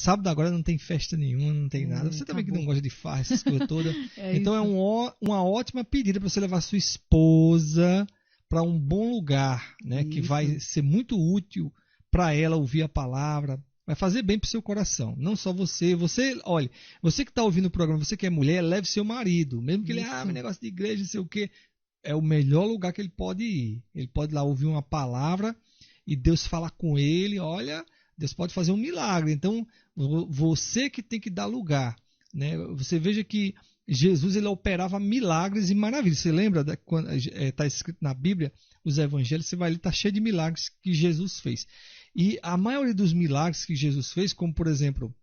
sábado agora não tem festa nenhuma, não tem nada. Você também que não gosta de farra, essas coisas todas. Então uma ótima pedida para você levar sua esposa para um bom lugar, né? Que vai ser muito útil para ela ouvir a palavra. Vai fazer bem para o seu coração. Não só você. Olha, você que está ouvindo o programa, você que é mulher, leve seu marido. Mesmo que ele, negócio de igreja, não sei o quê. É o melhor lugar que ele pode ir. Ele pode lá ouvir uma palavra e Deus falar com ele. Olha, Deus pode fazer um milagre. Então, você que tem que dar lugar, né? Você veja que Jesus ele operava milagres e maravilhas. Você lembra quando está escrito na Bíblia, os evangelhos, você vai ali, está cheio de milagres que Jesus fez. E a maioria dos milagres que Jesus fez, como por exemplo,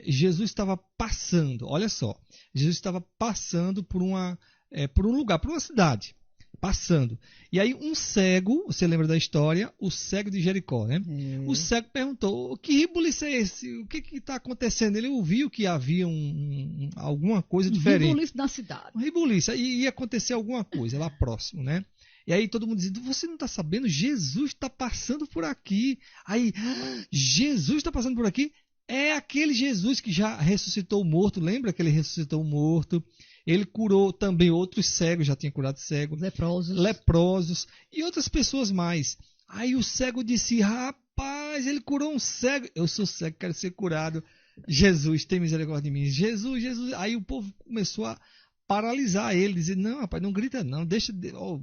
Jesus estava passando, olha só, Jesus estava passando por um lugar, por uma cidade, passando. E aí um cego, você lembra da história, o cego de Jericó, né? O cego perguntou, que ribuliço é esse? O que está acontecendo? Ele ouviu que havia alguma coisa diferente. Um ribuliço na cidade. Um ribuliço, aí ia acontecer alguma coisa lá próximo, né? E aí todo mundo dizendo, você não está sabendo? Jesus está passando por aqui. Aí, Jesus está passando por aqui? É aquele Jesus que já ressuscitou o morto. Lembra que ele ressuscitou o morto? Ele curou também outros cegos, já tinha curado cegos. Leprosos e outras pessoas mais. Aí o cego disse, rapaz, ele curou um cego. Eu sou cego, quero ser curado. Jesus, tem misericórdia de mim. Jesus. Aí o povo começou a paralisar ele, dizer, não, rapaz, não grita não,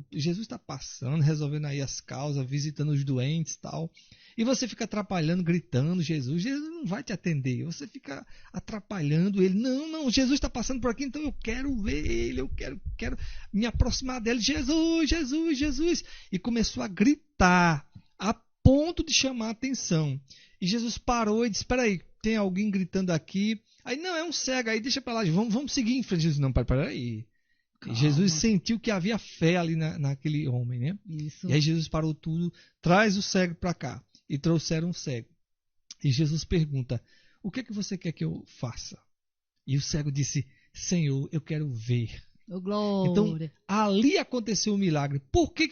Jesus está passando, resolvendo aí as causas, visitando os doentes e tal, e você fica atrapalhando, gritando, Jesus não vai te atender, você fica atrapalhando ele, não, Jesus está passando por aqui, então eu quero ver ele, eu quero me aproximar dele, Jesus, e começou a gritar, a ponto de chamar a atenção, e Jesus parou e disse, espera aí, tem alguém gritando aqui. Aí, não, é um cego, aí deixa pra lá, vamos seguir em frente. Jesus, não, peraí. Jesus sentiu que havia fé ali naquele homem, né? Isso. E aí Jesus parou tudo, traz o cego para cá. E trouxeram um cego. E Jesus pergunta, o que é que você quer que eu faça? E o cego disse, Senhor, eu quero ver. Oh, glória. Então, ali aconteceu o milagre. Por que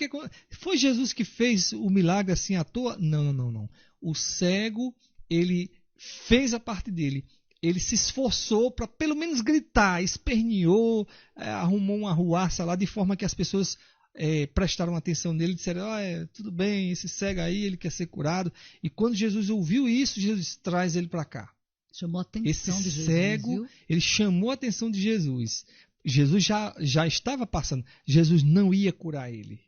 foi Jesus que fez o milagre assim à toa? Não. O cego, ele fez a parte dele. Ele se esforçou para pelo menos gritar, esperneou, arrumou uma arruaça lá, de forma que as pessoas prestaram atenção nele e disseram, tudo bem, esse cego aí, ele quer ser curado. E quando Jesus ouviu isso, Jesus traz ele para cá. Chamou a atenção de Jesus. Esse cego, ele chamou a atenção de Jesus. Jesus já estava passando. Jesus não ia curar ele.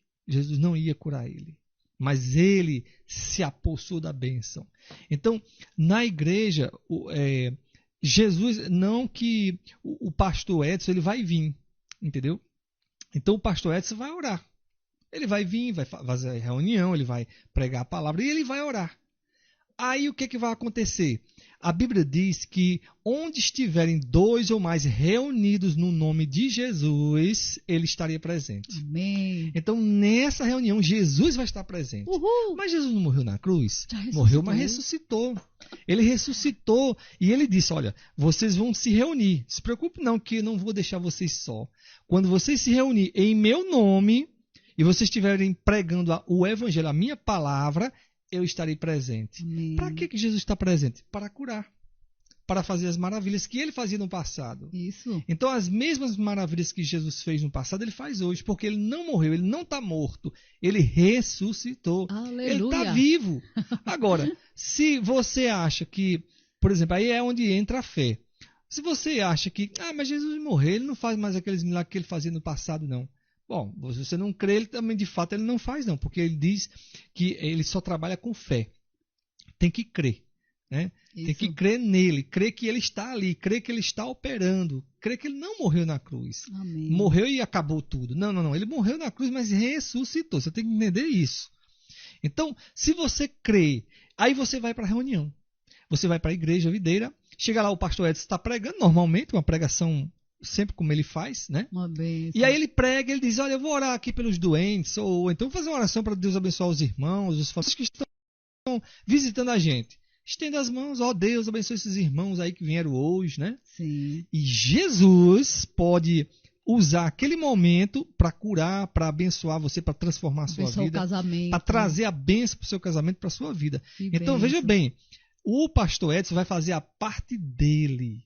Mas ele se apossou da bênção. Então, na igreja, Jesus, não que o pastor Edson ele vai vir, entendeu? Então o pastor Edson vai orar. Ele vai vir, vai fazer reunião, ele vai pregar a palavra e ele vai orar. Aí o que vai acontecer? A Bíblia diz que onde estiverem 2 ou mais reunidos no nome de Jesus, ele estaria presente. Amém. Então, nessa reunião, Jesus vai estar presente. Uhul. Mas Jesus não morreu na cruz? Morreu, mas ressuscitou. Ele ressuscitou e ele disse, olha, vocês vão se reunir. Não se preocupe não, que eu não vou deixar vocês só. Quando vocês se reunirem em meu nome e vocês estiverem pregando o evangelho, a minha palavra, eu estarei presente. Para que Jesus está presente? Para curar. Para fazer as maravilhas que ele fazia no passado. Isso. Então, as mesmas maravilhas que Jesus fez no passado, ele faz hoje. Porque ele não morreu, ele não está morto. Ele ressuscitou. Aleluia. Ele está vivo. Agora, se você acha que, por exemplo, aí é onde entra a fé. Se você acha que, mas Jesus morreu, ele não faz mais aqueles milagres que ele fazia no passado, não. Bom, se você não crê, ele também de fato ele não faz não, porque ele diz que ele só trabalha com fé. Tem que crer, né? Tem que crer nele, crer que ele está ali, crer que ele está operando, crer que ele não morreu na cruz. Amém. Morreu e acabou tudo. Não, ele morreu na cruz, mas ressuscitou. Você tem que entender isso. Então, se você crê, aí você vai para a reunião. Você vai para a igreja videira, chega lá, o pastor Edson está pregando normalmente, uma pregação sempre como ele faz, né? E aí ele prega, ele diz, olha, eu vou orar aqui pelos doentes, ou então fazer uma oração para Deus abençoar os irmãos, os familiares que estão visitando a gente. Estenda as mãos, ó Deus, abençoe esses irmãos aí que vieram hoje, né? Sim. E Jesus pode usar aquele momento para curar, para abençoar você, para transformar a sua vida, para trazer a bênção para o seu casamento, para a sua vida. Então, veja bem, o pastor Edson vai fazer a parte dele.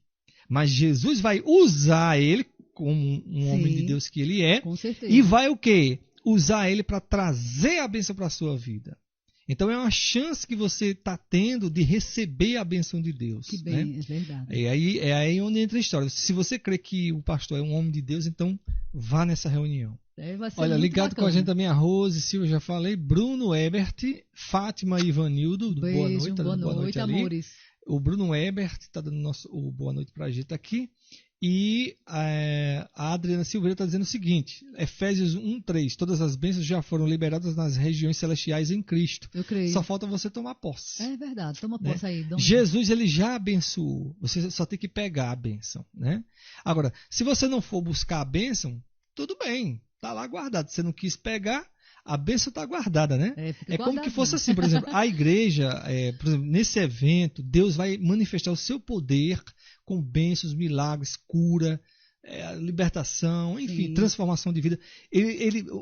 Mas Jesus vai usar ele como um homem de Deus que ele é. Com certeza. E vai o quê? Usar ele para trazer a bênção para a sua vida. Então é uma chance que você está tendo de receber a bênção de Deus. Que bem, né? é verdade. É aí onde entra a história. Se você crê que o pastor é um homem de Deus, então vá nessa reunião. Vai ser Olha, muito ligado bacana. com a gente também a Rose, Silvia, já falei, Bruno Ebert, Fátima e Ivanildo, Beijo, boa noite, tá dando boa noite ali. amores. O Bruno Ebert está dando o boa noite para a gente aqui. E a Adriana Silveira está dizendo o seguinte, Efésios 1:3, todas as bênçãos já foram liberadas nas regiões celestiais em Cristo. Eu creio. Só falta você tomar posse. É verdade, toma posse aí. Jesus, ele já abençoou. Você só tem que pegar a bênção. Né? Agora, se você não for buscar a bênção, tudo bem, está lá guardado. Você não quis pegar, a bênção está guardada, né? É como que fosse assim, por exemplo, a igreja, por exemplo, nesse evento, Deus vai manifestar o seu poder com bênçãos, milagres, cura, libertação, enfim, transformação de vida.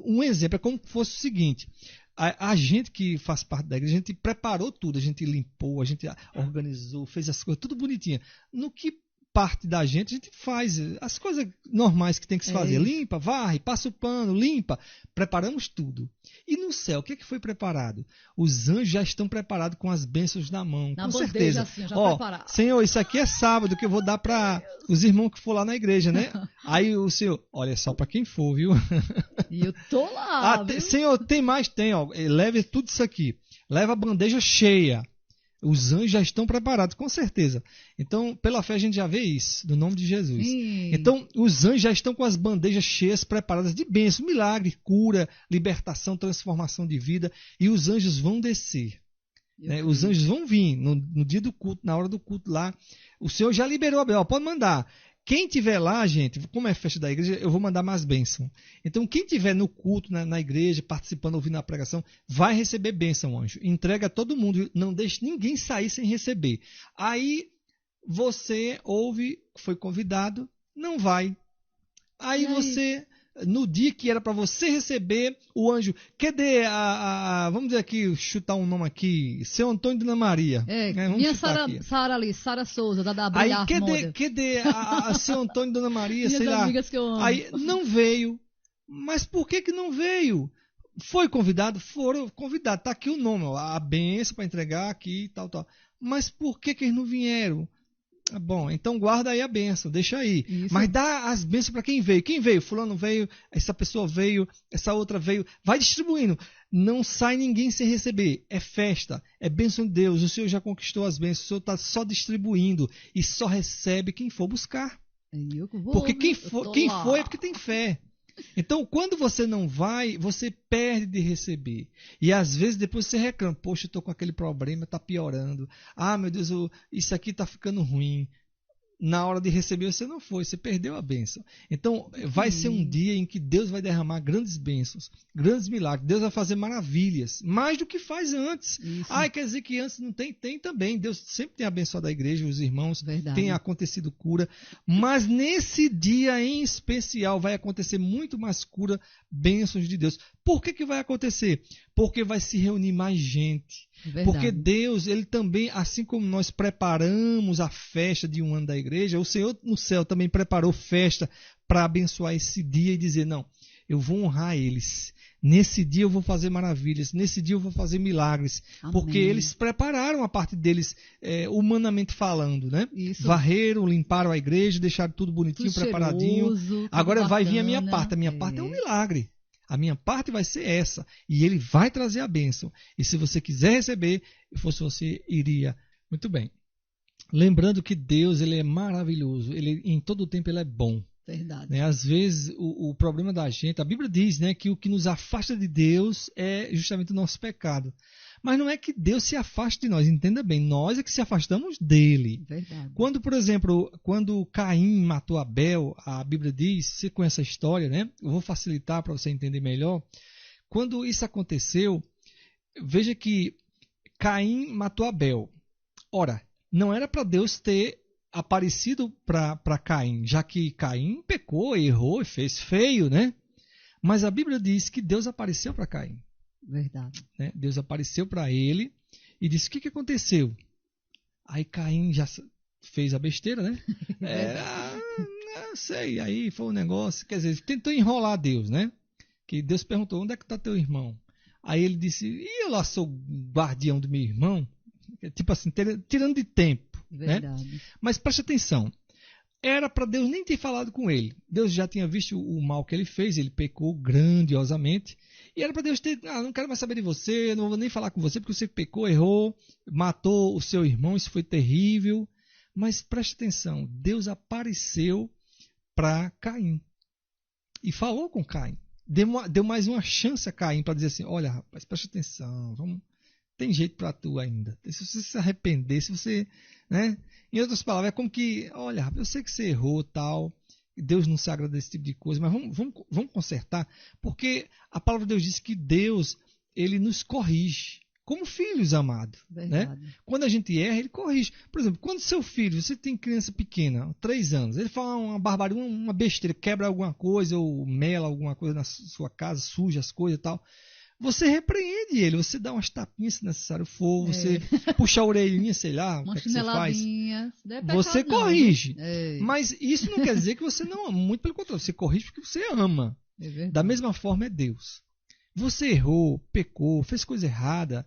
Um exemplo é como se fosse o seguinte, a gente que faz parte da igreja, a gente preparou tudo, a gente limpou, a gente organizou, fez as coisas, tudo bonitinho. No que parte da gente, a gente faz as coisas normais que tem que se fazer. Limpa, varre, passa o pano, limpa. Preparamos tudo. E no céu, o que foi preparado? Os anjos já estão preparados com as bênçãos na mão, com certeza. Assim, já Senhor, isso aqui é sábado que eu vou dar para os irmãos que for lá na igreja, né? Aí o Senhor, olha, só para quem for, viu? E eu tô lá, Senhor, tem mais? Tem, ó. Leve tudo isso aqui. Leva a bandeja cheia. Os anjos já estão preparados, com certeza. Então, pela fé, a gente já vê isso, no nome de Jesus. Sim. Então, os anjos já estão com as bandejas cheias, preparadas de bênção, milagre, cura, libertação, transformação de vida. E os anjos vão descer. Né? Os anjos vão vir no dia do culto, na hora do culto lá. O Senhor já liberou a bênção. Pode mandar. Quem tiver lá, gente, como é festa da igreja, eu vou mandar mais bênção. Então, quem tiver no culto, na igreja, participando, ouvindo a pregação, vai receber bênção, anjo. Entrega a todo mundo, não deixe ninguém sair sem receber. Aí, você ouve, foi convidado, não vai. Aí você, no dia que era para você receber, o anjo, cadê vamos dizer aqui, chutar um nome aqui, Seu Antônio de Ana Maria. Minha Sara Souza, da Brilhar Moda. Cadê a Seu Antônio de Ana Maria, sei lá. Amigas que eu amo. Aí não veio. Mas por que não veio? Foi convidado? Foram convidados. Está aqui o nome, ó, a benção para entregar aqui, tal. Mas por que eles não vieram? Bom, então guarda aí a bênção, deixa aí. Isso. Mas dá as bênçãos para quem veio. Quem veio? Fulano veio, essa pessoa veio, essa outra veio. Vai distribuindo. Não sai ninguém sem receber. É festa, é bênção de Deus. O Senhor já conquistou as bênçãos. O Senhor está só distribuindo. E só recebe quem for buscar. Porque quem foi é porque tem fé. Então, quando você não vai, você perde de receber. E às vezes depois você reclama, poxa, eu estou com aquele problema, está piorando. Ah, meu Deus, isso aqui está ficando ruim. Na hora de receber você não foi, você perdeu a bênção. Então, vai ser um dia em que Deus vai derramar grandes bênçãos, grandes milagres. Deus vai fazer maravilhas, mais do que faz antes. Isso. Quer dizer que antes não tem? Tem também. Deus sempre tem abençoado a igreja, os irmãos, tem acontecido cura. Mas nesse dia em especial vai acontecer muito mais cura, bênçãos de Deus. Por que vai acontecer? Porque vai se reunir mais gente. Verdade. Porque Deus, ele também, assim como nós preparamos a festa de um ano da igreja, o Senhor no céu também preparou festa para abençoar esse dia e dizer, não, eu vou honrar eles. Nesse dia eu vou fazer maravilhas, nesse dia eu vou fazer milagres. Amém. Porque eles prepararam a parte deles, humanamente falando, né? Isso. Varreram, limparam a igreja, deixaram tudo bonitinho, tudo preparadinho. Cheiroso, agora vai vir a minha parte. A minha parte é um milagre. A minha parte vai ser essa. E ele vai trazer a bênção. E se você quiser receber, se fosse você, iria. Muito bem. Lembrando que Deus, ele é maravilhoso. Ele, em todo o tempo ele é bom. Verdade. Né? Às vezes o problema da gente, a Bíblia diz, né, que o que nos afasta de Deus é justamente o nosso pecado. Mas não é que Deus se afaste de nós, entenda bem, nós é que se afastamos dele. Verdade. Quando, por exemplo, quando Caim matou Abel, a Bíblia diz, você conhece a história, né? Eu vou facilitar para você entender melhor. Quando isso aconteceu, veja que Caim matou Abel. Ora, não era para Deus ter aparecido para Caim, já que Caim pecou, errou e fez feio, né? Mas a Bíblia diz que Deus apareceu para Caim. Verdade. Né? Deus apareceu para ele e disse, o que aconteceu? Aí Caim já fez a besteira, né? Sei, aí foi um negócio, quer dizer, ele tentou enrolar Deus, né? Que Deus perguntou, onde é que está teu irmão? Aí ele disse, e eu lá sou guardião do meu irmão? Tipo assim, tirando de tempo, né? Mas preste atenção, era para Deus nem ter falado com ele. Deus já tinha visto o mal que ele fez, ele pecou grandiosamente, e era para Deus ter, não quero mais saber de você, não vou nem falar com você, porque você pecou, errou, matou o seu irmão, isso foi terrível. Mas preste atenção, Deus apareceu para Caim e falou com Caim. Deu mais uma chance a Caim para dizer assim, olha rapaz, preste atenção, tem jeito para tu ainda. Se você se arrepender, se você, né? Em outras palavras, é como que, olha, eu sei que você errou, tal, Deus não se agrada desse tipo de coisa, mas vamos consertar, porque a palavra de Deus diz que Deus, ele nos corrige, como filhos amados, né? Quando a gente erra, ele corrige. Por exemplo, quando seu filho, você tem criança pequena, 3 anos, ele fala uma barbaridade, uma besteira, quebra alguma coisa, ou mela alguma coisa na sua casa, suja as coisas e tal, você repreende ele, você dá umas tapinhas se necessário for, você puxa a orelhinha, sei lá, o que é que você faz. Você corrige. Mas isso não quer dizer que você não ama, muito pelo contrário, você corrige porque você ama. Da mesma forma é Deus. Você errou, pecou, fez coisa errada.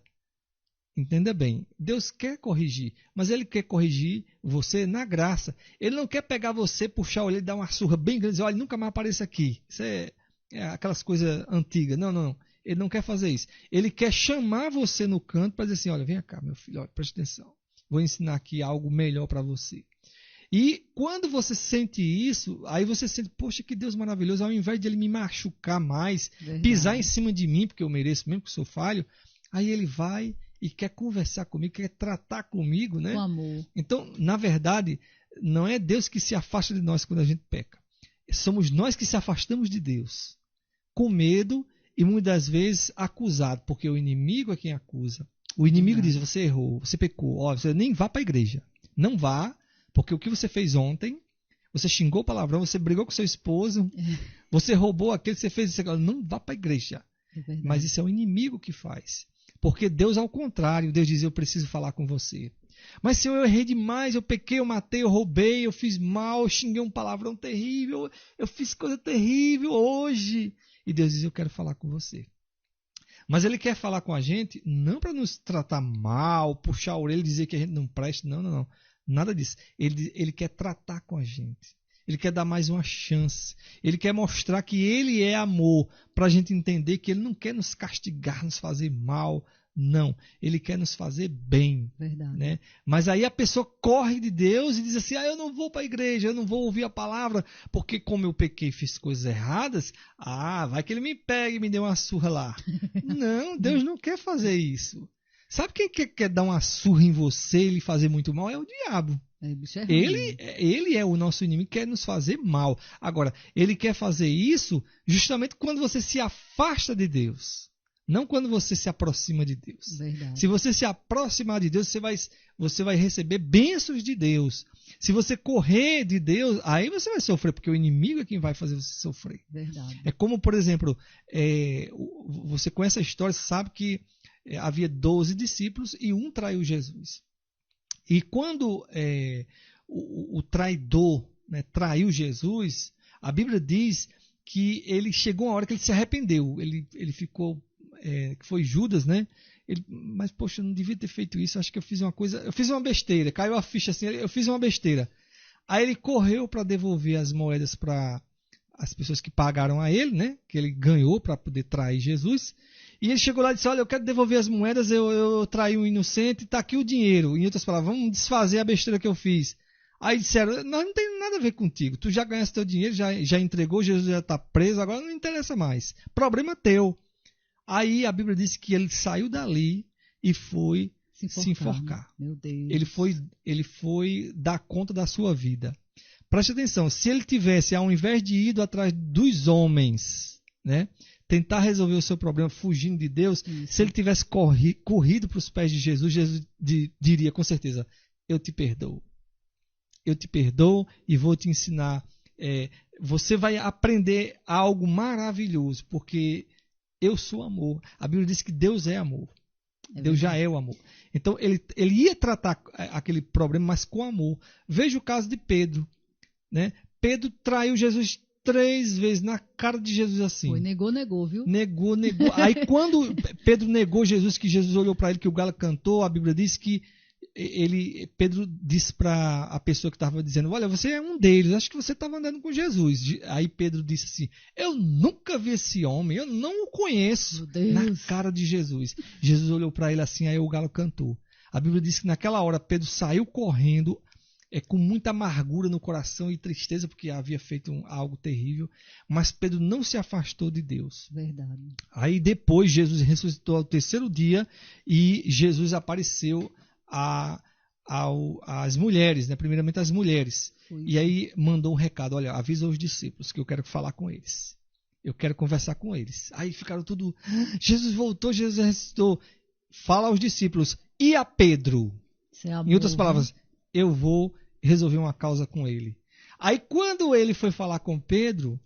Entenda bem, Deus quer corrigir, mas Ele quer corrigir você na graça. Ele não quer pegar você, puxar a orelha e dar uma surra bem grande e dizer, olha, nunca mais apareça aqui. Isso é aquelas coisas antigas. Não. Ele não quer fazer isso. Ele quer chamar você no canto para dizer assim, olha, vem cá, meu filho, olha, preste atenção. Vou ensinar aqui algo melhor para você. E quando você sente isso, aí você sente, poxa, que Deus maravilhoso, ao invés de Ele me machucar mais, pisar em cima de mim, porque eu mereço mesmo que eu sou falho, aí Ele vai e quer conversar comigo, quer tratar comigo, né? Com amor. Então, na verdade, não é Deus que se afasta de nós quando a gente peca. Somos nós que se afastamos de Deus, com medo e muitas vezes acusado, porque o inimigo é quem acusa. O inimigo diz, você errou, você pecou, você nem vá para a igreja. Não vá, porque o que você fez ontem, você xingou palavrão, você brigou com seu esposo, você roubou aquele que você fez, não vá para a igreja. Mas isso é o inimigo que faz. Porque Deus, ao contrário, Deus diz, eu preciso falar com você. Mas Senhor, eu errei demais, eu pequei, eu matei, eu roubei, eu fiz mal, eu xinguei um palavrão terrível, eu fiz coisa terrível hoje. E Deus diz, eu quero falar com você. Mas Ele quer falar com a gente, não para nos tratar mal, puxar a orelha e dizer que a gente não presta, não. Nada disso. Ele quer tratar com a gente. Ele quer dar mais uma chance. Ele quer mostrar que Ele é amor, para a gente entender que Ele não quer nos castigar, nos fazer mal. Não. Ele quer nos fazer bem. Verdade. Né? Mas aí a pessoa corre de Deus e diz assim, eu não vou para a igreja, eu não vou ouvir a palavra, porque como eu pequei e fiz coisas erradas, vai que Ele me pega e me dê uma surra lá. Não, Deus não quer fazer isso. Sabe quem quer dar uma surra em você e lhe fazer muito mal? É o diabo. Ele é o nosso inimigo, quer nos fazer mal. Agora, ele quer fazer isso justamente quando você se afasta de Deus, não quando você se aproxima de Deus. Verdade. Se você se aproximar de Deus, você vai receber bênçãos de Deus. Se você correr de Deus, aí você vai sofrer, porque o inimigo é quem vai fazer você sofrer. Verdade. É como, por exemplo, você conhece a história, sabe que havia 12 discípulos e um traiu Jesus. E quando o traidor, né, traiu Jesus, a Bíblia diz que ele chegou uma hora que ele se arrependeu. Ele ficou, que foi Judas, né? Mas, poxa, eu não devia ter feito isso. Acho que eu fiz uma besteira. Caiu a ficha assim, eu fiz uma besteira. Aí ele correu para devolver as moedas para as pessoas que pagaram a ele, né? Que ele ganhou para poder trair Jesus. E ele chegou lá e disse, olha, eu quero devolver as moedas, eu traí um inocente, está aqui o dinheiro. Em outras palavras, vamos desfazer a besteira que eu fiz. Aí disseram, não tem nada a ver contigo, tu já ganhaste teu dinheiro, já entregou, Jesus já está preso, agora não interessa mais. Problema teu. Aí a Bíblia diz que ele saiu dali e foi se enforcar. Meu Deus. Ele foi dar conta da sua vida. Preste atenção, se ele tivesse, ao invés de ir atrás dos homens, né? Tentar resolver o seu problema fugindo de Deus, se ele tivesse corrido para os pés de Jesus, Jesus diria com certeza, eu te perdoo. Eu te perdoo e vou te ensinar. Você vai aprender algo maravilhoso, porque eu sou amor. A Bíblia diz que Deus é amor. Deus já é o amor. Então, ele ia tratar aquele problema, mas com amor. Veja o caso de Pedro. Né? Pedro traiu Jesus 3 vezes na cara de Jesus assim. Foi, negou, viu? Negou. Aí quando Pedro negou Jesus, que Jesus olhou para ele, que o galo cantou, a Bíblia diz que Pedro disse para a pessoa que estava dizendo, olha, você é um deles, acho que você estava andando com Jesus. Aí Pedro disse assim, eu nunca vi esse homem, eu não o conheço. Na cara de Jesus. Jesus olhou para ele assim, aí o galo cantou. A Bíblia diz que naquela hora Pedro saiu correndo, com muita amargura no coração e tristeza, porque havia feito algo terrível, mas Pedro não se afastou de Deus. Verdade. Aí depois Jesus ressuscitou ao 3º dia e Jesus apareceu às mulheres, né? Primeiramente às mulheres. Foi. E aí mandou um recado, olha, avisa os discípulos que eu quero falar com eles. Eu quero conversar com eles. Aí ficaram tudo, Jesus voltou, Jesus ressuscitou. Fala aos discípulos, e a Pedro? Em outras palavras, eu vou resolver uma causa com ele. Aí quando ele foi falar com Pedro,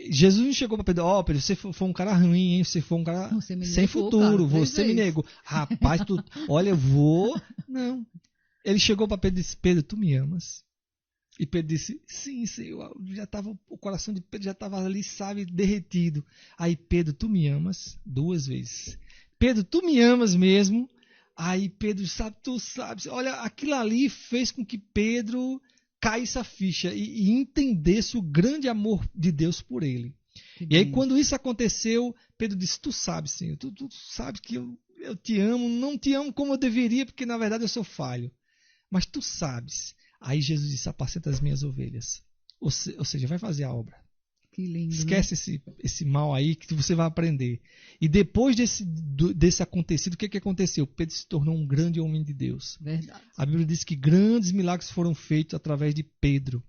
Jesus não chegou para Pedro, Pedro, você foi um cara ruim, hein? Você foi um cara sem futuro, cara, você me negou. Rapaz, olha, eu vou... Não. Ele chegou para Pedro e disse, Pedro, tu me amas? E Pedro disse, sim, Senhor. O coração de Pedro já estava ali, sabe, derretido. Aí, Pedro, tu me amas? 2 vezes. Pedro, tu me amas mesmo? Aí Pedro, tu sabes, olha, aquilo ali fez com que Pedro caísse a ficha e entendesse o grande amor de Deus por ele. E aí quando isso aconteceu, Pedro disse, tu sabes, Senhor, tu sabes que eu te amo, não te amo como eu deveria, porque na verdade eu sou falho. Mas tu sabes. Aí Jesus disse, apacenta as minhas ovelhas. Ou seja, vai fazer a obra. Que lindo, esquece, né? esse mal aí que você vai aprender. E depois desse acontecido, o que aconteceu? Pedro se tornou um grande homem de Deus. Verdade. A Bíblia diz que grandes milagres foram feitos através de Pedro.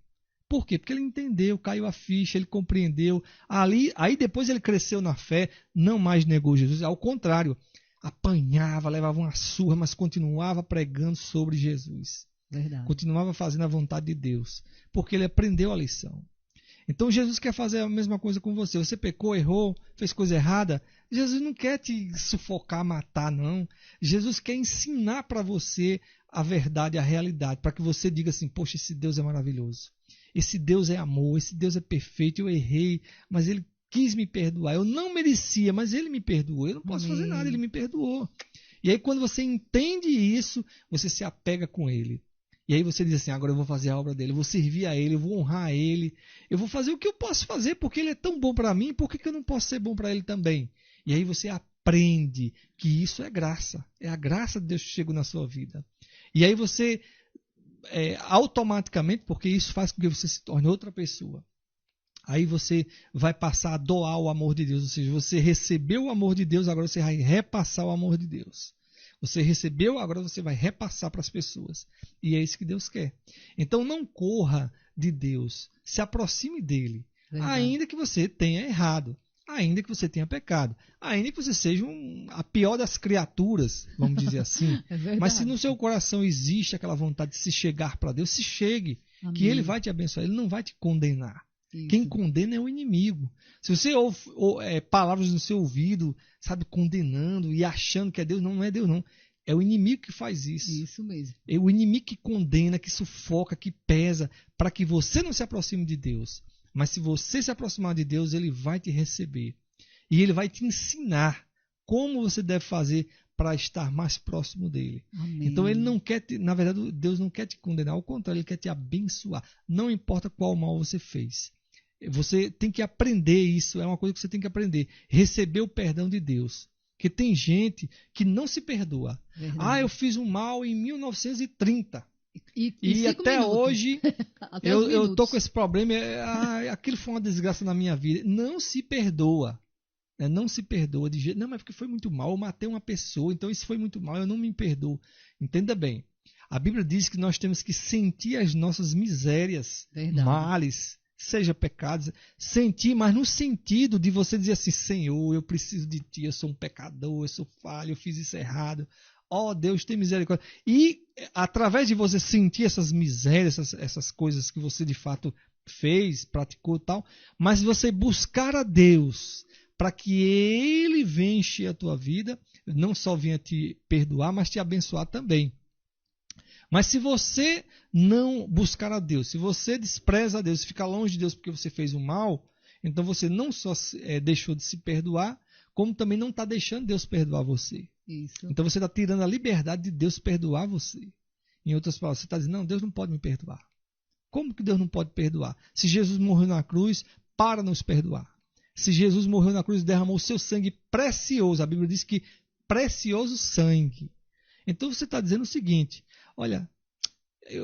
Por quê? Porque ele entendeu, caiu a ficha, ele compreendeu. Aí depois ele cresceu na fé, não mais negou Jesus. Ao contrário, apanhava, levava uma surra, mas continuava pregando sobre Jesus. Verdade. Continuava fazendo a vontade de Deus. Porque ele aprendeu a lição. Então Jesus quer fazer a mesma coisa com você. Você pecou, errou, fez coisa errada. Jesus não quer te sufocar, matar, não. Jesus quer ensinar para você a verdade, a realidade, para que você diga assim, poxa, esse Deus é maravilhoso. Esse Deus é amor, esse Deus é perfeito. Eu errei, mas Ele quis me perdoar. Eu não merecia, mas Ele me perdoou. Eu não posso fazer nada, Ele me perdoou. E aí quando você entende isso, você se apega com Ele. E aí você diz assim, agora eu vou fazer a obra dele, eu vou servir a ele, eu vou honrar ele, eu vou fazer o que eu posso fazer, porque ele é tão bom para mim, por que eu não posso ser bom para ele também? E aí você aprende que isso é graça, é a graça de Deus que chega na sua vida. E aí você, automaticamente, porque isso faz com que você se torne outra pessoa, aí você vai passar a doar o amor de Deus, ou seja, você recebeu o amor de Deus, agora você vai repassar o amor de Deus. Você recebeu, agora você vai repassar para as pessoas. E é isso que Deus quer. Então não corra de Deus. Se aproxime dele. Verdade. Ainda que você tenha errado. Ainda que você tenha pecado. Ainda que você seja a pior das criaturas, vamos dizer assim. Mas se no seu coração existe aquela vontade de se chegar para Deus, se chegue. Amém. Que Ele vai te abençoar. Ele não vai te condenar. Isso. Quem condena é o inimigo. Se você ouve palavras no seu ouvido, sabe, condenando e achando que é Deus, não é Deus, não. É o inimigo que faz isso. Isso mesmo. É o inimigo que condena, que sufoca, que pesa, para que você não se aproxime de Deus. Mas se você se aproximar de Deus, Ele vai te receber. E Ele vai te ensinar como você deve fazer para estar mais próximo dele. Amém. Então Ele não quer na verdade, Deus não quer te condenar, ao contrário, Ele quer te abençoar. Não importa qual mal você fez. Você tem que aprender isso, é uma coisa que você tem que aprender. Receber o perdão de Deus. Porque tem gente que não se perdoa. Verdade. Eu fiz um mal em 1930. E até minutos. Hoje eu estou com esse problema. Aquilo foi uma desgraça na minha vida. Não se perdoa. Não se perdoa de jeito. Não, mas porque foi muito mal. Eu matei uma pessoa, então isso foi muito mal. Eu não me perdoo. Entenda bem. A Bíblia diz que nós temos que sentir as nossas misérias, verdade. Males. Seja pecados, sentir, mas no sentido de você dizer assim, Senhor, eu preciso de Ti, eu sou um pecador, eu sou falho, eu fiz isso errado. Deus, tem misericórdia. E através de você sentir essas misérias, essas coisas que você de fato fez, praticou e tal, mas você buscar a Deus para que Ele venha encher a tua vida, não só vinha te perdoar, mas te abençoar também. Mas se você não buscar a Deus, se você despreza a Deus, se ficar longe de Deus porque você fez o mal, então você não só deixou de se perdoar, como também não está deixando Deus perdoar você. Isso. Então você está tirando a liberdade de Deus perdoar você. Em outras palavras, você está dizendo, não, Deus não pode me perdoar. Como que Deus não pode perdoar? Se Jesus morreu na cruz para nos perdoar. Se Jesus morreu na cruz e derramou o seu sangue precioso, a Bíblia diz que precioso sangue. Então você está dizendo o seguinte, olha,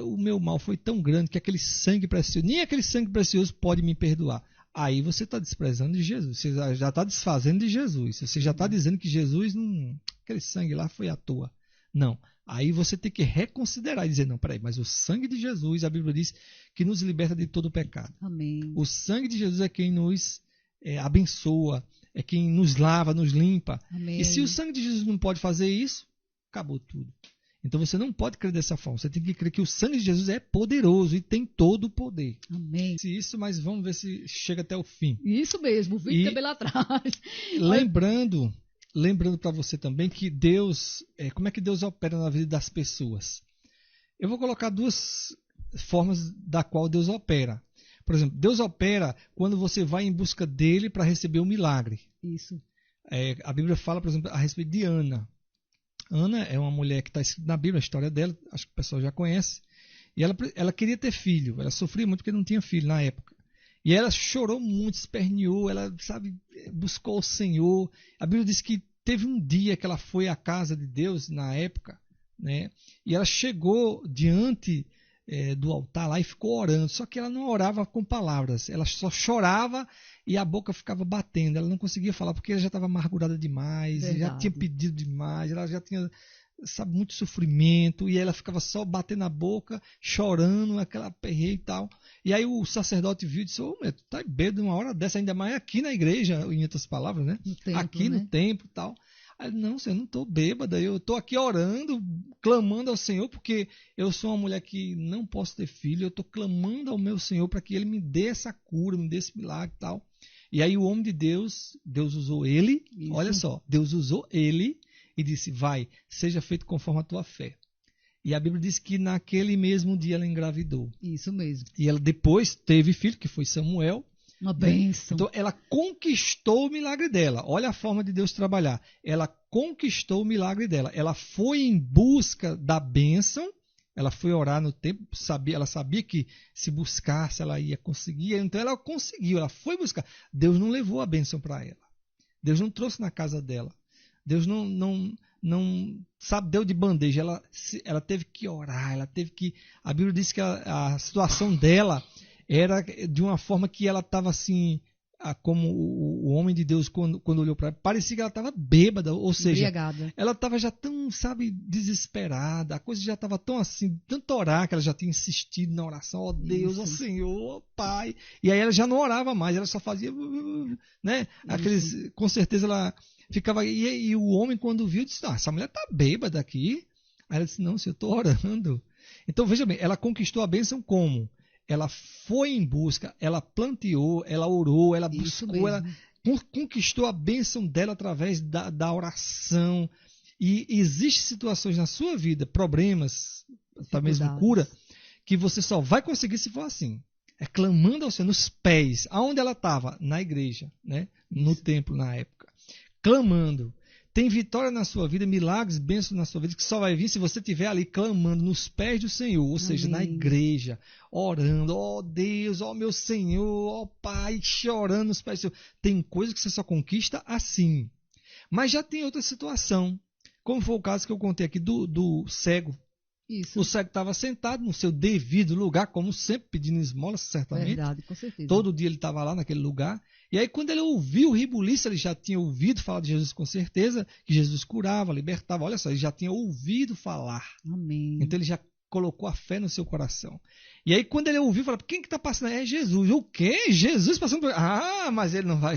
o meu mal foi tão grande que aquele sangue precioso, nem aquele sangue precioso pode me perdoar. Aí você está desprezando de Jesus, você já está desfazendo de Jesus, você já está dizendo que Jesus, aquele sangue lá foi à toa. Não, aí você tem que reconsiderar e dizer, não, peraí, mas o sangue de Jesus, a Bíblia diz que nos liberta de todo o pecado. Amém. O sangue de Jesus é quem nos abençoa, é quem nos lava, nos limpa. Amém. E se o sangue de Jesus não pode fazer isso, acabou tudo. Então você não pode crer dessa forma. Você tem que crer que o sangue de Jesus é poderoso e tem todo o poder. Amém. Isso, mas vamos ver se chega até o fim. Isso mesmo, o fim também lá atrás. Lembrando para você também que Deus, como é que Deus opera na vida das pessoas? Eu vou colocar duas formas da qual Deus opera. Por exemplo, Deus opera quando você vai em busca dele para receber um milagre. Isso. A Bíblia fala, por exemplo, a respeito de Ana. Ana é uma mulher que está escrita na Bíblia, a história dela, acho que o pessoal já conhece. E ela queria ter filho, ela sofria muito porque não tinha filho na época. E ela chorou muito, esperneou, ela, buscou o Senhor. A Bíblia diz que teve um dia que ela foi à casa de Deus, na época, né? E ela chegou diante do altar lá e ficou orando. Só que ela não orava com palavras, ela só chorava e a boca ficava batendo. Ela não conseguia falar porque ela já estava amargurada demais, já tinha pedido demais, ela já tinha, muito sofrimento, e ela ficava só batendo a boca, chorando, aquela aperreio e tal. E aí o sacerdote viu e disse, tu tá bêbado uma hora dessa, ainda mais aqui na igreja, em outras palavras, né? No templo e tal. Aí, não, Senhor, eu não estou bêbada, eu estou aqui orando, clamando ao Senhor, porque eu sou uma mulher que não posso ter filho, eu estou clamando ao meu Senhor para que Ele me dê essa cura, me dê esse milagre e tal. E aí o homem de Deus usou ele, isso. Olha só, Deus usou ele e disse, vai, seja feito conforme a tua fé. E a Bíblia diz que naquele mesmo dia ela engravidou. Isso mesmo. E ela depois teve filho, que foi Samuel. Uma bênção. Então ela conquistou o milagre dela. Olha a forma de Deus trabalhar. Ela conquistou o milagre dela. Ela foi em busca da bênção. Ela foi orar no templo. Ela sabia que se buscasse ela ia conseguir. Então ela conseguiu. Ela foi buscar. Deus não levou a bênção para ela. Deus não trouxe na casa dela. Deus não deu de bandeja. Ela teve que orar. Ela teve que. A Bíblia diz que a situação dela era de uma forma que ela estava assim, como o homem de Deus, quando olhou para ela, parecia que ela estava bêbada, ou seja, embriagada. Ela estava já tão, desesperada, a coisa já estava tão assim, tanto orar, que ela já tinha insistido na oração, ó Deus, ó Senhor, ó Pai, e aí ela já não orava mais, ela só fazia, né, com certeza ela ficava, e o homem quando viu, disse, essa mulher está bêbada aqui, aí ela disse, não, Senhor, eu estou orando. Então veja bem, ela conquistou a bênção como? Ela foi em busca, ela planteou, ela orou, ela buscou, ela conquistou a bênção dela através da oração. E existem situações na sua vida, problemas, até mesmo cura, que você só vai conseguir se for assim. É clamando ao Senhor, nos pés. Aonde ela estava? Na igreja, né? No templo na época. Clamando. Tem vitória na sua vida, milagres, bênçãos na sua vida, que só vai vir se você estiver ali clamando nos pés do Senhor, ou seja, na igreja, orando, ó Deus, ó meu Senhor, ó Pai, chorando nos pés do Senhor. Tem coisa que você só conquista assim. Mas já tem outra situação, como foi o caso que eu contei aqui do cego. Isso. O cego estava sentado no seu devido lugar, como sempre, pedindo esmola, certamente. Verdade, com certeza. Todo dia ele estava lá naquele lugar. E aí, quando ele ouviu o rebuliço, ele já tinha ouvido falar de Jesus com certeza, que Jesus curava, libertava. Olha só, ele já tinha ouvido falar. Amém. Então, ele já colocou a fé no seu coração. E aí, quando ele ouviu, falou, quem que está passando? É Jesus. O quê? Jesus passando por... mas ele não vai...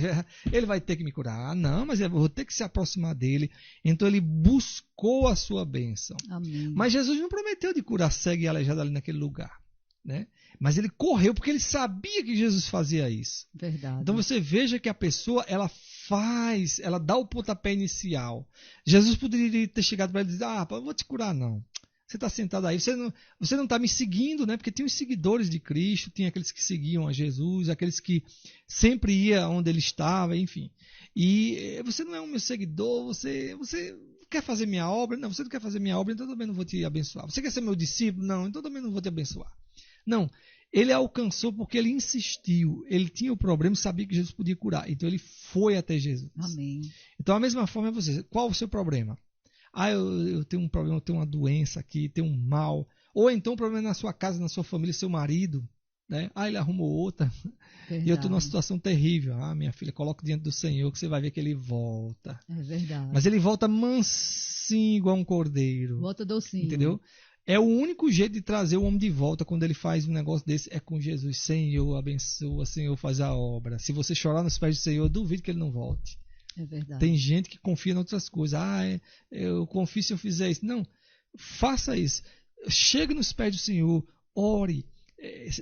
Ele vai ter que me curar. Não, mas eu vou ter que se aproximar dele. Então, ele buscou a sua bênção. Amém. Mas Jesus não prometeu de curar cego e aleijado ali naquele lugar, né? Mas ele correu porque ele sabia que Jesus fazia isso. Verdade. Então você veja que a pessoa, ela ela dá o pontapé inicial. Jesus poderia ter chegado para ele e dizer, eu vou te curar, não. Você está sentado aí, você não está me seguindo, né? Porque tinha os seguidores de Cristo, tinha aqueles que seguiam a Jesus, aqueles que sempre iam onde ele estava, enfim. E você não é um meu seguidor, você quer fazer minha obra? Não, você não quer fazer minha obra, então eu também não vou te abençoar. Você quer ser meu discípulo? Não, então eu também não vou te abençoar. Não, ele alcançou porque ele insistiu, ele tinha o problema, sabia que Jesus podia curar, então ele foi até Jesus. Amém. Então a mesma forma é você, qual o seu problema? Eu tenho um problema, eu tenho uma doença aqui, tenho um mal. Ou então um problema na sua casa, na sua família, seu marido. Né? Ele arrumou outra. Verdade. E eu estou numa situação terrível. Minha filha, coloque diante do Senhor que você vai ver que ele volta. É verdade. Mas ele volta mansinho, igual um cordeiro. Volta docinho. Entendeu? É o único jeito de trazer o homem de volta quando ele faz um negócio desse, é com Jesus. Senhor, abençoa, Senhor, faz a obra. Se você chorar nos pés do Senhor, eu duvido que ele não volte. É verdade. Tem gente que confia em outras coisas. Eu confio se eu fizer isso. Não, faça isso. Chegue nos pés do Senhor, ore,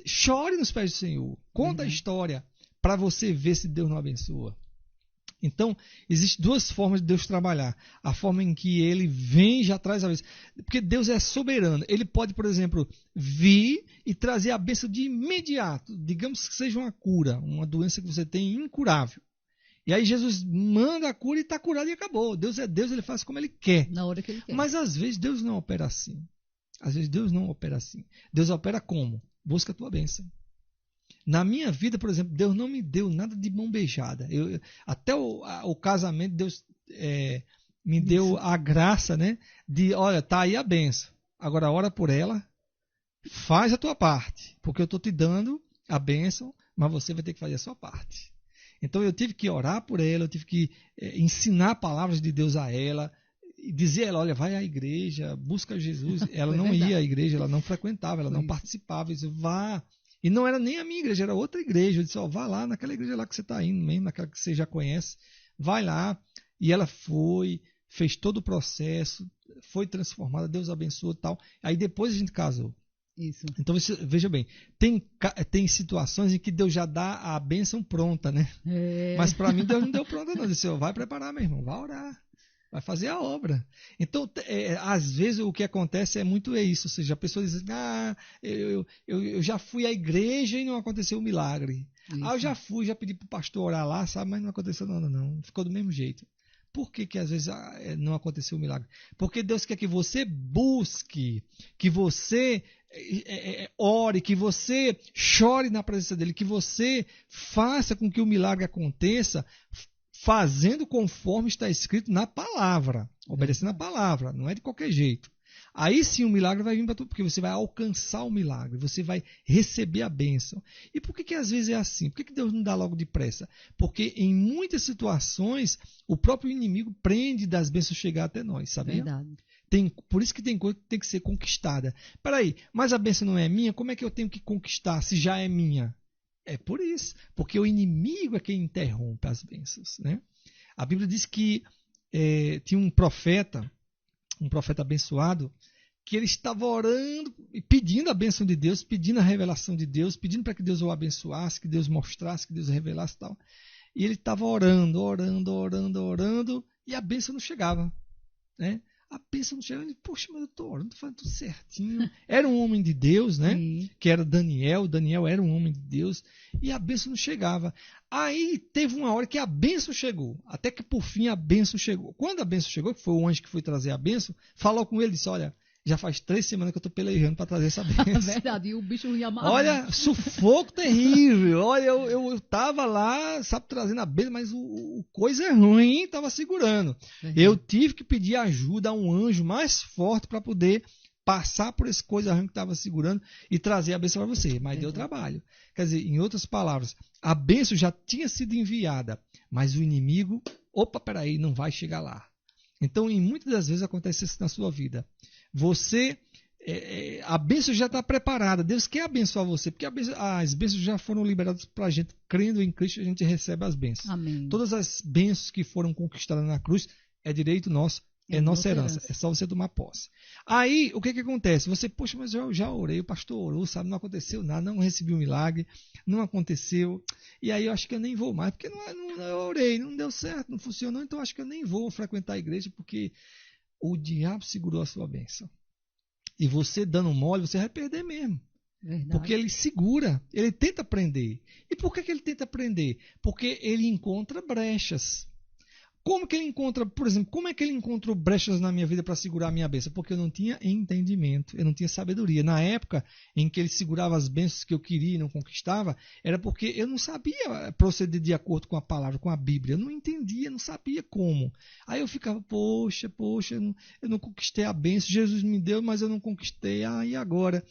chore nos pés do Senhor. Conta a história para você ver se Deus não abençoa. Então, existem duas formas de Deus trabalhar. A forma em que ele vem e já traz a bênção. Porque Deus é soberano. Ele pode, por exemplo, vir e trazer a bênção de imediato. Digamos que seja uma cura, uma doença que você tem incurável. E aí Jesus manda a cura e está curado e acabou. Deus é Deus, ele faz como ele quer. Na hora que ele quer. Mas às vezes Deus não opera assim. Às vezes Deus não opera assim. Deus opera como? Busca a tua bênção. Na minha vida, por exemplo, Deus não me deu nada de mão beijada. Até o casamento, Deus me deu a graça, né? De, olha, tá aí a bênção. Agora ora por ela, faz a tua parte. Porque eu estou te dando a bênção, mas você vai ter que fazer a sua parte. Então eu tive que orar por ela, eu tive que ensinar palavras de Deus a ela, e dizer a ela, olha, vai à igreja, busca Jesus. Ela não ia à igreja, ela não frequentava, ela não participava. Eu disse, vá. E não era nem a minha igreja, era outra igreja. Eu disse, vá lá naquela igreja lá que você está indo mesmo, naquela que você já conhece. Vai lá. E ela foi, fez todo o processo, foi transformada, Deus abençoou e tal. Aí depois a gente casou. Isso. Então, veja bem, tem situações em que Deus já dá a bênção pronta, né? Mas para mim Deus não deu pronta não. Ele disse, vai preparar, meu irmão, vai orar, vai fazer a obra. Então, às vezes o que acontece é muito isso, ou seja, a pessoa diz, eu já fui à igreja e não aconteceu um milagre. Eu já pedi para o pastor orar lá, sabe, mas não aconteceu nada não, ficou do mesmo jeito. Por que às vezes não aconteceu o milagre? Porque Deus quer que você busque, que você ore, que você chore na presença dele, que você faça com que o milagre aconteça, fazendo conforme está escrito na palavra, obedecendo a palavra, não é de qualquer jeito. Aí sim o milagre vai vir para tu, porque você vai alcançar o milagre, você vai receber a bênção. E por que às vezes é assim? Por que Deus não dá logo depressa? Porque em muitas situações o próprio inimigo prende das bênçãos chegar até nós, sabia? Verdade. Por isso que tem coisa que tem que ser conquistada. Peraí, mas a bênção não é minha? Como é que eu tenho que conquistar se já é minha? É por isso, porque o inimigo é quem interrompe as bênçãos, né? A Bíblia diz que tinha um profeta abençoado, que ele estava orando e pedindo a bênção de Deus, pedindo a revelação de Deus, pedindo para que Deus o abençoasse, que Deus mostrasse, que Deus revelasse e tal. E ele estava orando, e a bênção não chegava, né? A bênção não chegava, ele, poxa, mas eu estou orando, estou fazendo tudo certinho. Era um homem de Deus, né? Sim. Que era Daniel era um homem de Deus, e a bênção não chegava. Aí teve uma hora que a bênção chegou, até que por fim a bênção chegou. Quando a bênção chegou, que foi o anjo que foi trazer a bênção, falou com ele, disse, olha, já faz 3 semanas que eu estou pelejando para trazer essa bênção. Verdade, e o bicho ia amarrar. Olha, sufoco terrível. Olha, eu estava lá, sabe, trazendo a bênção, mas o coisa ruim estava segurando. Eu tive que pedir ajuda a um anjo mais forte para poder passar por esse coisa ruim que estava segurando e trazer a bênção para você. Mas deu trabalho. Quer dizer, em outras palavras, a bênção já tinha sido enviada, mas o inimigo, peraí, não vai chegar lá. Então, em muitas das vezes acontece isso na sua vida. A bênção já está preparada. Deus quer abençoar você, porque as bênçãos já foram liberadas para a gente. Crendo em Cristo, a gente recebe as bênçãos. Amém. Todas as bênçãos que foram conquistadas na cruz é direito nosso É nossa herança. É só você tomar posse. Aí, o que acontece? Você, poxa, mas eu já orei, o pastor orou, sabe? Não aconteceu nada, não recebi um milagre, não aconteceu. E aí eu acho que eu nem vou mais, porque eu orei, não deu certo, não funcionou, então eu acho que eu nem vou frequentar a igreja, porque o diabo segurou a sua bênção. E você dando mole, você vai perder mesmo. Verdade. Porque ele segura, ele tenta prender. E por que ele tenta prender? Porque ele encontra brechas. Como que ele encontra, por exemplo, como é que ele encontrou brechas na minha vida para segurar a minha bênção? Porque eu não tinha entendimento, eu não tinha sabedoria. Na época em que ele segurava as bênçãos que eu queria e não conquistava, era porque eu não sabia proceder de acordo com a palavra, com a Bíblia. Eu não entendia, não sabia como. Aí eu ficava, poxa, eu não conquistei a bênção. Jesus me deu, mas eu não conquistei. E agora?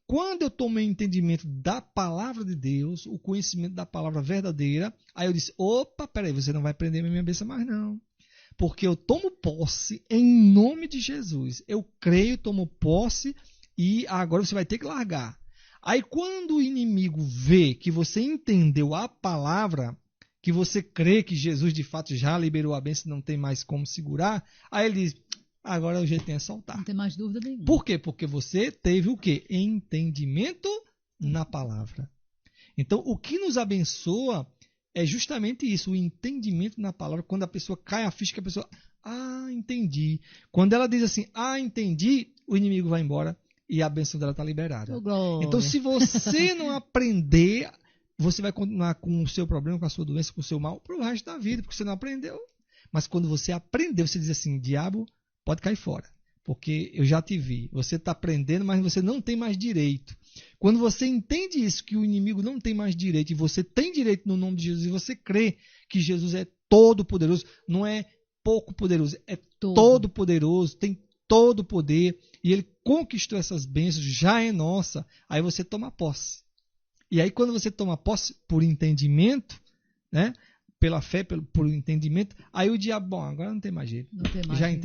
Quando eu tomei entendimento da palavra de Deus, o conhecimento da palavra verdadeira, aí eu disse, opa, peraí, você não vai prender minha bênção mais não. Porque eu tomo posse em nome de Jesus. Eu creio, tomo posse e agora você vai ter que largar. Aí quando o inimigo vê que você entendeu a palavra, que você crê que Jesus de fato já liberou a bênção e não tem mais como segurar, aí ele diz, agora o jeito é soltar. Não tem mais dúvida nenhuma. Por quê? Porque você teve o quê? Entendimento na palavra. Então, o que nos abençoa é justamente isso, o entendimento na palavra. Quando a pessoa cai a ficha, que a pessoa, entendi. Quando ela diz assim, entendi, o inimigo vai embora e a bênção dela está liberada. Então, se você não aprender, você vai continuar com o seu problema, com a sua doença, com o seu mal, para o resto da vida, porque você não aprendeu. Mas quando você aprendeu, você diz assim, diabo, pode cair fora, porque eu já te vi. Você está aprendendo, mas você não tem mais direito. Quando você entende isso, que o inimigo não tem mais direito, e você tem direito no nome de Jesus, e você crê que Jesus é todo poderoso, não é pouco poderoso, é todo poderoso, tem todo o poder, e ele conquistou essas bênçãos, já é nossa, aí você toma posse. E aí quando você toma posse por entendimento, né? Pela fé, por entendimento, aí o diabo, agora não tem mais jeito.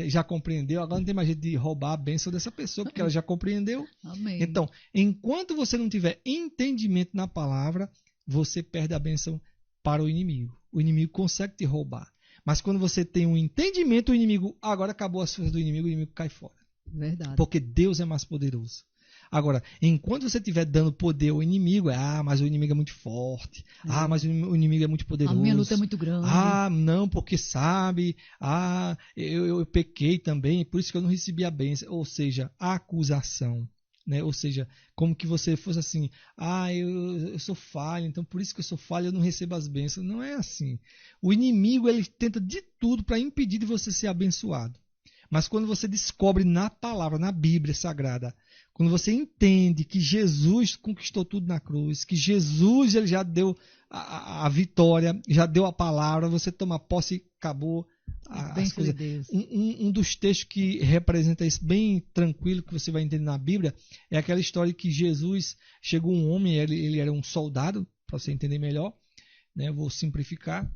Já compreendeu, agora não tem mais jeito de roubar a bênção dessa pessoa, porque ela já compreendeu. Amém. Então, enquanto você não tiver entendimento na palavra, você perde a bênção para o inimigo. O inimigo consegue te roubar. Mas quando você tem um entendimento, o inimigo, agora acabou as forças do inimigo, o inimigo cai fora. Verdade. Porque Deus é mais poderoso. Agora, enquanto você estiver dando poder ao inimigo, mas o inimigo é muito forte. Mas o inimigo é muito poderoso. A minha luta é muito grande. Não, porque sabe. Eu pequei também, por isso que eu não recebi a bênção. Ou seja, a acusação. Né? Ou seja, como que você fosse assim, eu sou falho, então por isso que eu sou falho, eu não recebo as bênçãos. Não é assim. O inimigo, ele tenta de tudo para impedir de você ser abençoado. Mas quando você descobre na palavra, na Bíblia Sagrada, quando você entende que Jesus conquistou tudo na cruz, que Jesus ele já deu a vitória, já deu a palavra, você toma posse e acabou as coisas. Um dos textos que representa isso bem tranquilo, que você vai entender na Bíblia, é aquela história que Jesus, chegou um homem, ele era um soldado, para você entender melhor, né? Eu vou simplificar.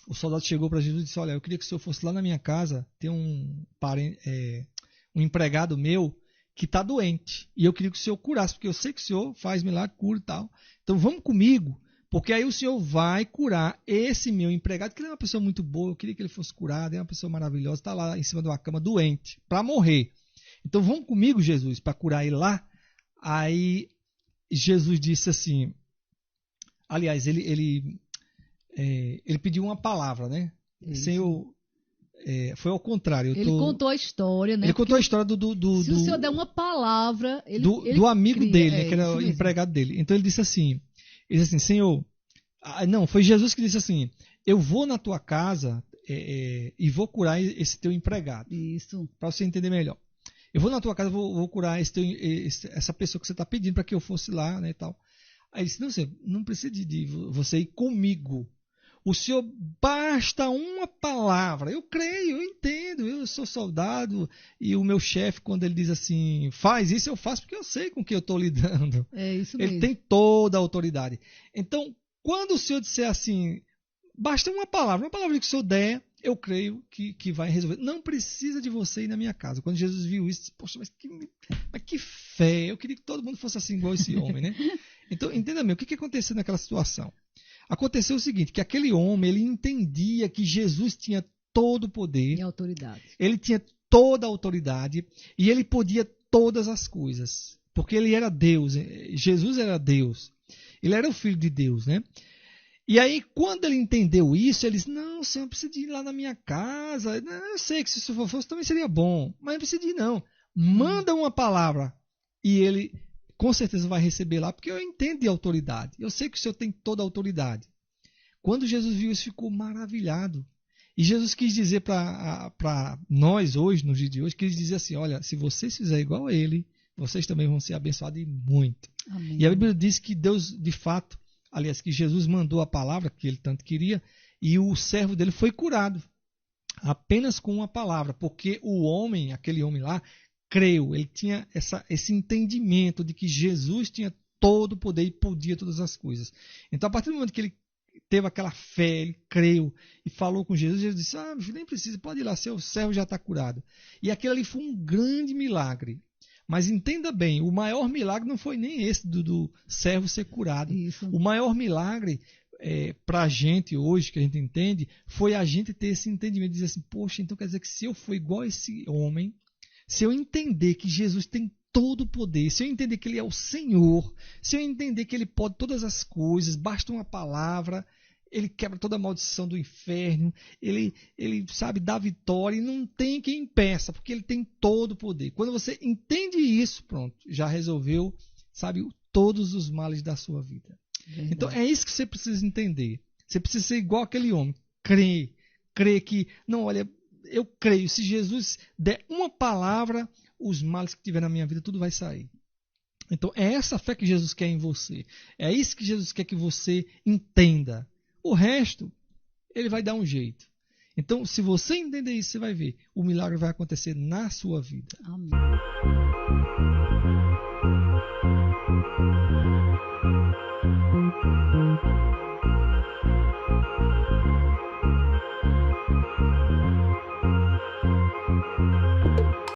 O soldado chegou para Jesus e disse, olha, eu queria que o senhor fosse lá na minha casa, tem um empregado meu que está doente, e eu queria que o senhor curasse, porque eu sei que o senhor faz milagre, cura e tal. Então vamos comigo, porque aí o senhor vai curar esse meu empregado, que ele é uma pessoa muito boa, eu queria que ele fosse curado, é uma pessoa maravilhosa, está lá em cima de uma cama doente, para morrer. Então vamos comigo, Jesus, para curar ele lá. Aí Jesus disse assim, aliás, ele pediu uma palavra, né? Senhor, foi ao contrário. Ele contou a história, né? Ele contou a história se o senhor der uma palavra, do amigo dele, né? Que era o empregado dele. Então ele disse assim, Senhor, não, foi Jesus que disse assim, eu vou na tua casa e vou curar esse teu empregado. Isso. Para você entender melhor. Eu vou na tua casa, vou curar essa pessoa que você está pedindo para que eu fosse lá, né, e tal. Aí ele disse, não, você não precisa de você ir comigo. O senhor basta uma palavra. Eu creio, eu entendo, eu sou soldado e o meu chefe, quando ele diz assim, faz isso, eu faço porque eu sei com que eu estou lidando. É isso mesmo. Ele tem toda a autoridade. Então, quando o senhor disser assim, basta uma palavra que o senhor der, eu creio que vai resolver. Não precisa de você ir na minha casa. Quando Jesus viu isso, disse, poxa, mas que fé. Eu queria que todo mundo fosse assim igual esse homem, né? Então, entenda-me, o que aconteceu naquela situação? Aconteceu o seguinte, que aquele homem, ele entendia que Jesus tinha todo o poder. E autoridade. Ele tinha toda a autoridade e ele podia todas as coisas. Porque ele era Deus. Jesus era Deus. Ele era o Filho de Deus, né? E aí, quando ele entendeu isso, ele disse, não, Senhor, não precisa de ir lá na minha casa. Não, eu sei que se isso fosse também seria bom, mas não precisa de ir, não. Manda uma palavra e ele com certeza vai receber lá, porque eu entendo de autoridade. Eu sei que o Senhor tem toda a autoridade. Quando Jesus viu isso, ficou maravilhado. E Jesus quis dizer para nós hoje, no dia de hoje, quis dizer assim, olha, se vocês fizerem igual a ele, vocês também vão ser abençoados e muito. Amém. E a Bíblia diz que Deus, de fato, aliás, que Jesus mandou a palavra que ele tanto queria, e o servo dele foi curado, apenas com uma palavra, porque o homem, aquele homem lá, creu, ele tinha esse entendimento de que Jesus tinha todo o poder e podia todas as coisas. Então, a partir do momento que ele teve aquela fé, ele creu e falou com Jesus, Jesus disse, meu filho, nem precisa, pode ir lá, seu servo já está curado. E aquilo ali foi um grande milagre. Mas entenda bem, o maior milagre não foi nem esse do servo ser curado. Isso. O maior milagre para a gente hoje, que a gente entende, foi a gente ter esse entendimento, de dizer assim, poxa, então quer dizer que se eu for igual a esse homem, se eu entender que Jesus tem todo o poder, se eu entender que ele é o Senhor, se eu entender que ele pode todas as coisas, basta uma palavra, ele quebra toda a maldição do inferno, ele sabe, dá vitória e não tem quem impeça, porque ele tem todo o poder. Quando você entende isso, pronto, já resolveu, sabe, todos os males da sua vida. Verdade. Então é isso que você precisa entender. Você precisa ser igual aquele homem, crer que, não, olha, eu creio, se Jesus der uma palavra, os males que tiver na minha vida, tudo vai sair. Então é essa fé que Jesus quer em você. É isso que Jesus quer que você entenda. O resto, ele vai dar um jeito. Então, se você entender isso, você vai ver. O milagre vai acontecer na sua vida. Amém.